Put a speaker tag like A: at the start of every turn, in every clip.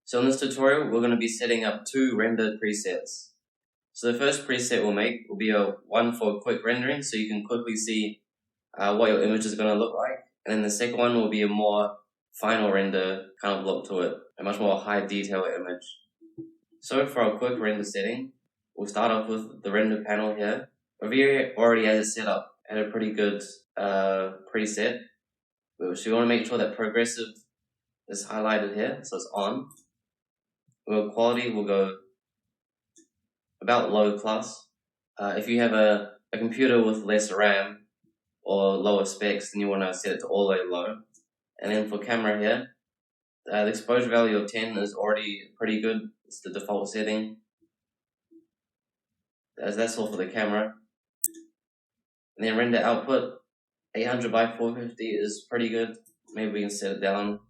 A: So in this tutorial, we're going to be setting up two render presets. So the first preset we'll make will be one for quick rendering, so you can quickly see what your image is going to look like. And then the second one will be a more final render kind of look to it, a much more high detail image. So for our quick render setting, we'll start off with the render panel here. V-Ray already has it set up at a pretty good preset. So you want to make sure that progressive is highlighted here, so it's on. Quality will go about low plus. If you have a computer with less RAM or lower specs, then you want to set it to all the way low. And then for camera here, the exposure value of 10 is already pretty good. It's the default setting. That's all for the camera. And then render output, 800 by 450 is pretty good. Maybe we can set it down.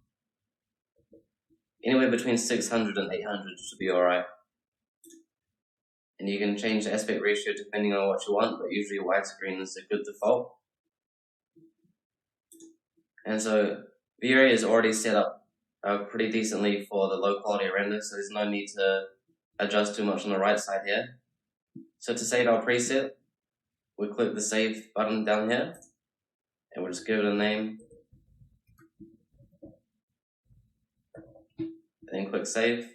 A: Anywhere between 600 and 800 should be alright. And you can change the aspect ratio depending on what you want, but usually widescreen is a good default. And so V-Ray is already set up pretty decently for the low quality render, so there's no need to adjust too much on the right side here. So to save our preset, we'll click the save button down here, and we'll just give it a name. And then click save.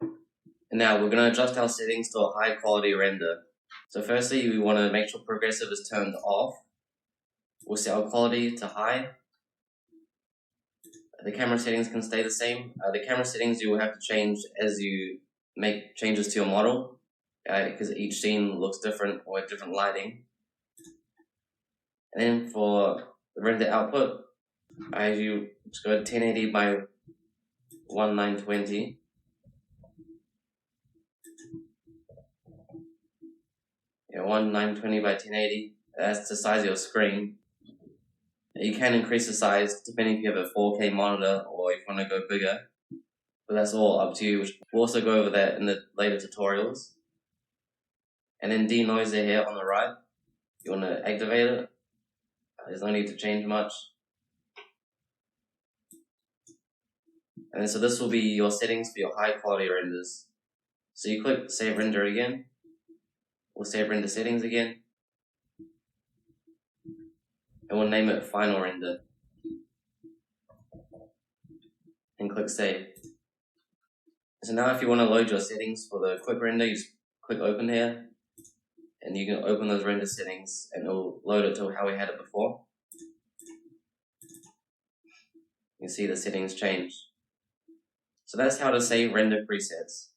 A: And now we're going to adjust our settings to a high quality render. So firstly, we want to make sure progressive is turned off. We'll set our quality to high. The camera settings can stay the same. The camera settings you will have to change as you make changes to your model, because each scene looks different or with different lighting. And then for the render output, you just go 1080 by 1920. Yeah, 1920 by 1080. That's the size of your screen. You can increase the size depending if you have a 4K monitor or if you want to go bigger. But that's all up to you. We'll also go over that in the later tutorials. And then denoiser here on the right. You want to activate it. There's no need to change much. And then, so this will be your settings for your high quality renders. So you click save render again. We'll save render settings again. And we'll name it final render. And click save. So now if you want to load your settings for the quick render, you just click open here. And you can open those render settings and it will load it to how we had it before. You can see the settings change. So that's how to save render presets.